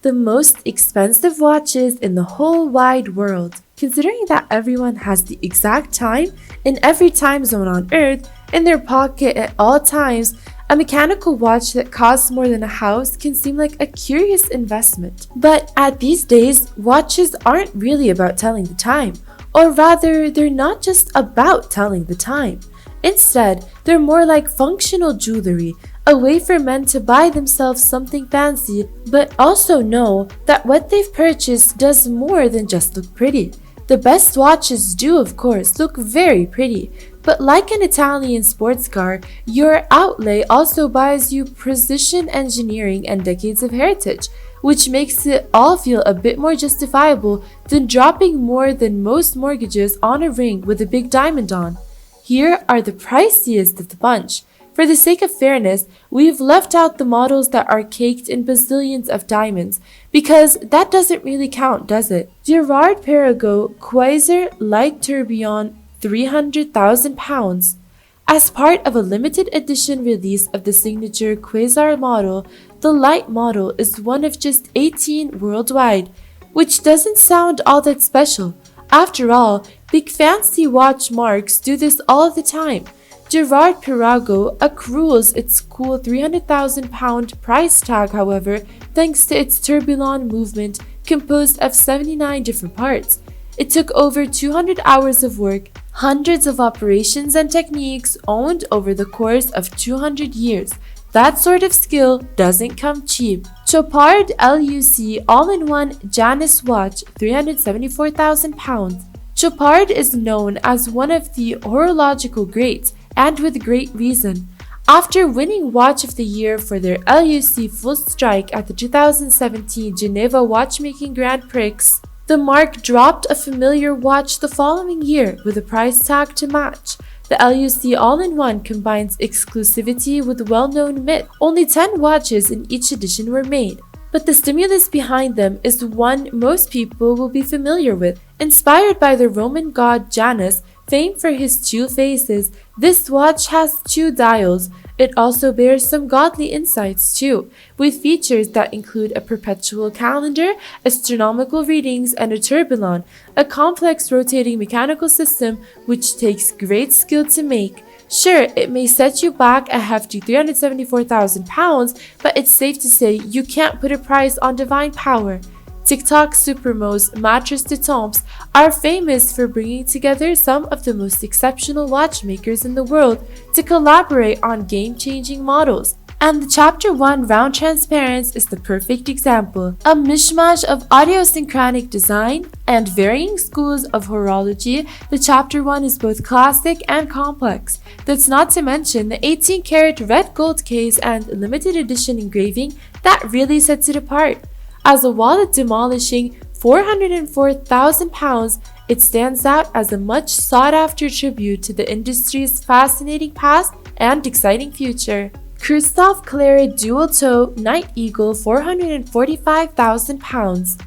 The most expensive watches in the whole wide world. Considering that everyone has the exact time in every time zone on Earth in their pocket at all times, a mechanical watch that costs more than a house can seem like a curious investment. But at these days, watches aren't really about telling the time, or rather, they're not just about telling the time. Instead, they're more like functional jewelry, a way for men to buy themselves something fancy, but also know that what they've purchased does more than just look pretty. The best watches do, of course, look very pretty, but like an Italian sports car, your outlay also buys you precision engineering and decades of heritage, which makes it all feel a bit more justifiable than dropping more than most mortgages on a ring with a big diamond on. Here are the priciest of the bunch. For the sake of fairness, we've left out the models that are caked in bazillions of diamonds, because that doesn't really count, does it? GirardPerregaux Quisar Light Tourbillon, £300,000. As part of a limited edition release of the signature Quisar model, the light model is one of just 18 worldwide, which doesn't sound all that special. After all, big fancy watch marks do this all the time. GirardPerregaux accrues its cool £300,000 price tag, however, thanks to its tourbillon movement composed of 79 different parts. It took over 200 hours of work, hundreds of operations and techniques owned over the course of 200 years. That sort of skill doesn't come cheap. Chopard LUC All-in-One Janice watch, £374,000. Chopard is known as one of the horological greats, and with great reason. After winning Watch of the Year for their LUC Full Strike at the 2017 Geneva Watchmaking Grand Prix, the marque dropped a familiar watch the following year with a price tag to match. The LUC All-in-One combines exclusivity with well-known myth. Only 10 watches in each edition were made, but the stimulus behind them is one most people will be familiar with. Inspired by the Roman god Janus, famed for his two faces, this watch has two dials. It also bears some godly insights too, with features that include a perpetual calendar, astronomical readings, and a tourbillon, a complex rotating mechanical system which takes great skill to make. Sure, it may set you back a hefty £374,000, but it's safe to say you can't put a price on divine power. TikTok supermos Mattress de Temps are famous for bringing together some of the most exceptional watchmakers in the world to collaborate on game-changing models. And the Chapter 1 round transparent is the perfect example. A mishmash of idiosyncratic design and varying schools of horology, the Chapter 1 is both classic and complex. That's not to mention the 18-karat red gold case and limited edition engraving that really sets it apart. As a wallet demolishing £404,000, it stands out as a much sought-after tribute to the industry's fascinating past and exciting future. Christophe Claret Dual Toe Night Eagle, £445,000.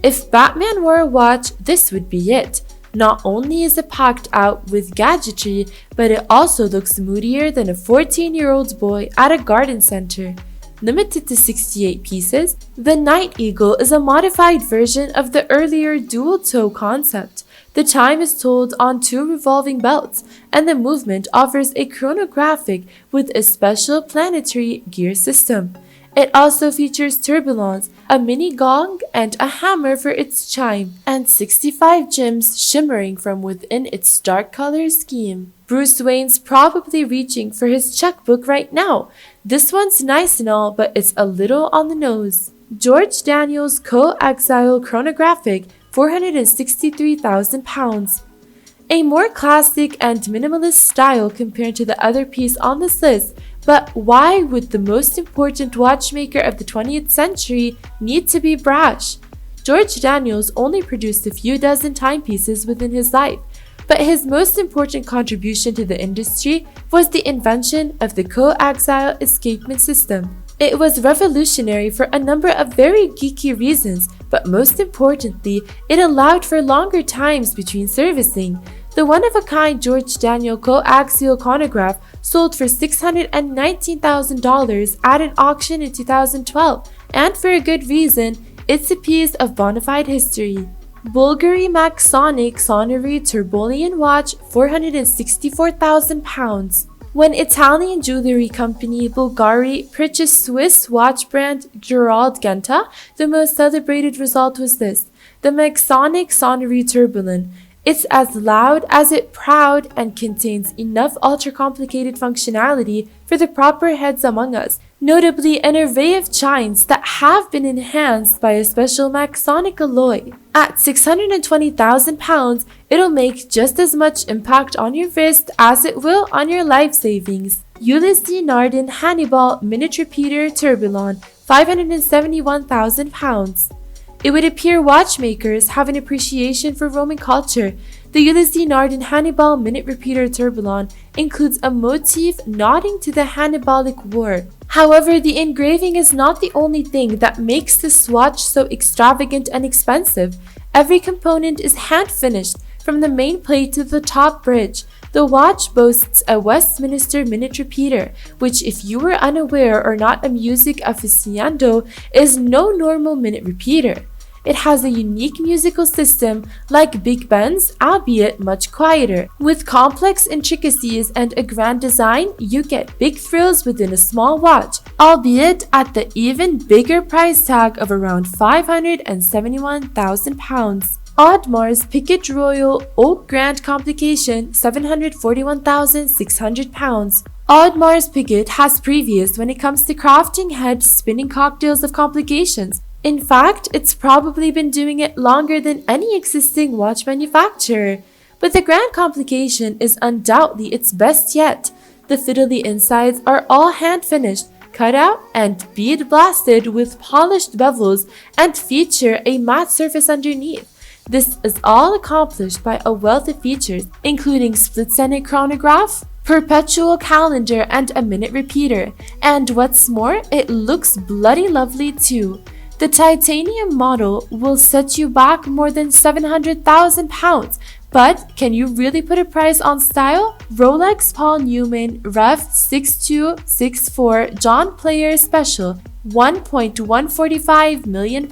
If Batman wore a watch, this would be it. Not only is it packed out with gadgetry, but it also looks moodier than a 14-year-old boy at a garden center. Limited to 68 pieces, the Night Eagle is a modified version of the earlier dual toe concept. The time is told on two revolving belts, and the movement offers a chronographic with a special planetary gear system. It also features tourbillons, a mini gong, and a hammer for its chime, and 65 gems shimmering from within its dark color scheme. Bruce Wayne's probably reaching for his checkbook right now. This one's nice and all, but it's a little on the nose. George Daniels Coexile Chronographic, £463,000. A more classic and minimalist style compared to the other piece on this list, but why would the most important watchmaker of the 20th century need to be brash? George Daniels only produced a few dozen timepieces within his life, but his most important contribution to the industry was the invention of the Coexile escapement system. It was revolutionary for a number of very geeky reasons, but most importantly, it allowed for longer times between servicing. The one-of-a-kind George Daniel Coaxial chronograph sold for $619,000 at an auction in 2012, and for a good reason. It's a piece of bona fide history. Bulgari Max Sonic Sonnery Tourbillon watch, £464,000. When Italian jewellery company Bulgari purchased Swiss watch brand GirardPerregaux, the most celebrated result was this: the Max Sonic Sonnery Tourbillon. It's as loud as it's proud and contains enough ultra-complicated functionality for the proper heads among us, notably an array of chimes that have been enhanced by a special Max Sonic alloy. At £620,000, it'll make just as much impact on your wrist as it will on your life savings. Ulysse Nardin Hannibal Minute Repeater Tourbillon, £571,000. It would appear watchmakers have an appreciation for Roman culture. The Ulysse Nardin Hannibal Minute Repeater Tourbillon includes a motif nodding to the Hannibalic War. However, the engraving is not the only thing that makes this watch so extravagant and expensive. Every component is hand-finished, from the main plate to the top bridge. The watch boasts a Westminster minute repeater, which, if you were unaware or not a music aficionado, is no normal minute repeater. It has a unique musical system like Big Ben's, albeit much quieter. With complex intricacies and a grand design, you get big thrills within a small watch, albeit at the even bigger price tag of around £571,000. Audemars Piguet Royal Oak Grand Complication, £741,600. Audemars Piguet has previous when it comes to crafting head spinning cocktails of complications. In fact, it's probably been doing it longer than any existing watch manufacturer. But the Grand Complication is undoubtedly its best yet. The fiddly insides are all hand-finished, cut out and bead blasted with polished bevels and feature a matte surface underneath. This is all accomplished by a wealth of features, including split-sended chronograph, perpetual calendar, and a minute repeater. And what's more, it looks bloody lovely too. The titanium model will set you back more than £700,000, but can you really put a price on style? Rolex Paul Newman Ref 6264 John Player Special, £1.145 million.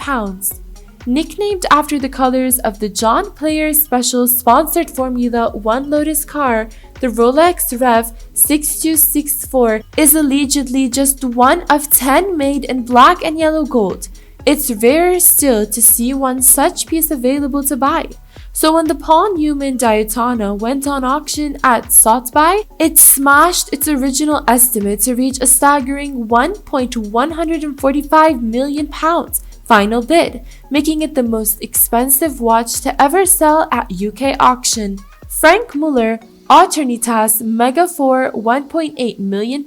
Nicknamed after the colors of the John Player Special sponsored Formula 1 Lotus car, the Rolex Rev 6264 is allegedly just one of 10 made in black and yellow gold. It's rarer still to see one such piece available to buy. So when the Paul Newman Daytona went on auction at Sotheby's, it smashed its original estimate to reach a staggering £1.145 million final bid, making it the most expensive watch to ever sell at UK auction. Frank Muller Eternitas Mega 4 £1.8 million.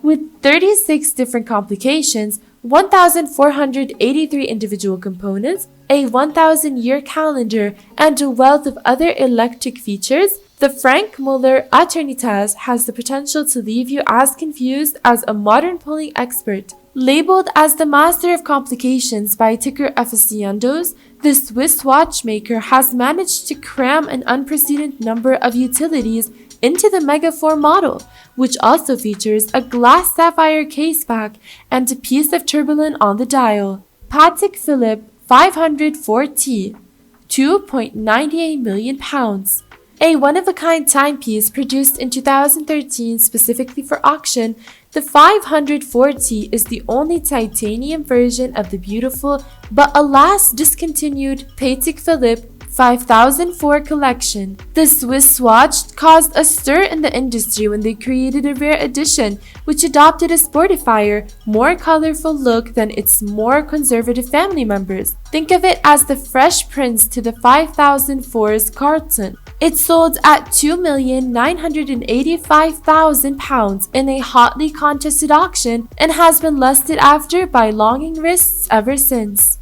With 36 different complications, 1,483 individual components, a 1,000-year calendar, and a wealth of other electric features, the Frank Muller Eternitas has the potential to leave you as confused as a modern pulling expert. Labeled as the master of complications by ticker aficionados, the Swiss watchmaker has managed to cram an unprecedented number of utilities into the Mega 4 model, which also features a glass sapphire case back and a piece of tourbillon on the dial. Patek Philippe 504T, £2.98 million. A one-of-a-kind timepiece produced in 2013 specifically for auction, the 504T is the only titanium version of the beautiful but alas discontinued Patek Philippe 5004 collection. The Swiss watch caused a stir in the industry when they created a rare edition which adopted a sportifier, more colorful look than its more conservative family members. Think of it as the Fresh Prince to the 5004's Carlton. It sold at £2,985,000 in a hotly contested auction and has been lusted after by longing wrists ever since.